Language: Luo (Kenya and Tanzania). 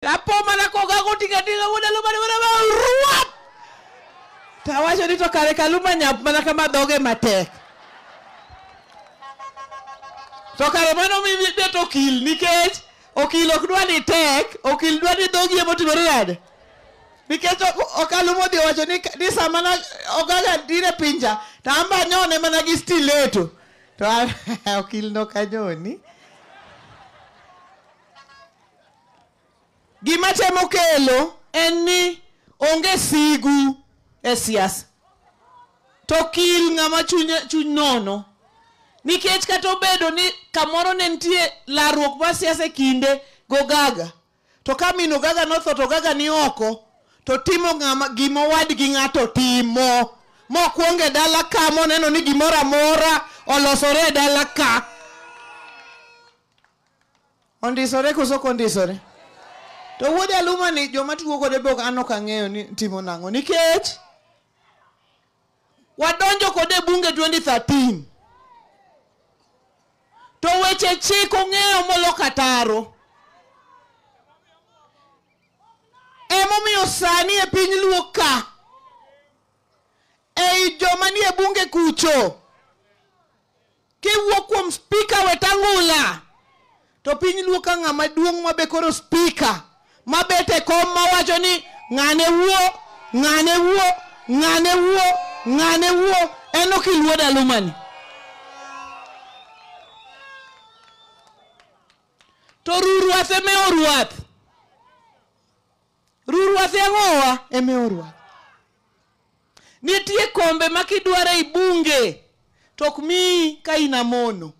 Lapo mana kogago tiga-tiga udah lu mana ruap. Tawajo ni to kare kaluma nyap mana kama doge matek. To kare mano mi beto okil nikech okil ok dwa ni tek, okil dwa ni dogi emo timore nade. Nikech okalumo dhi wacho ni sama na ogaga dire pinja tamba nyone mana gi stiletto. To okil no kanyoni. Gima temo kelo en ni onge sigu e siasa. To okil ng'ama chuny nono. Nikech kata obedo ni kamoro ne nitie laruok mar siasa kinde gogaga. To ka min Ogaga notho to Ogaga ni oko. To timo gima wadgi ng'ato timo. Mokwonge dala ka moneno ni gimoro amora olosore dala ka. Ondisore koso kondisore. To wuode aluma ni joma tugo kode be an ok ang'eyo ni timo nang'o. Nikech wadonjo kode bunge 2013. To weche chik ong'eyo molo kataro. Emomiyo sani e piny luo ka. Ei joma nie bunge kucho. Kiwuok kuom speaker Wetangula. To piny luo ka ng'ama duong' mabe koro speaker. Mabete kom mawacho ni ng'ane wuo, ng'ane wuo, ng'ane wuo, ng'ane wuo. En okil wuod alumani. To ruruath eme oruath. Ruruath ang'owa eme oruath. Nitie kombe makidware i bunge tok mi ka ina mono.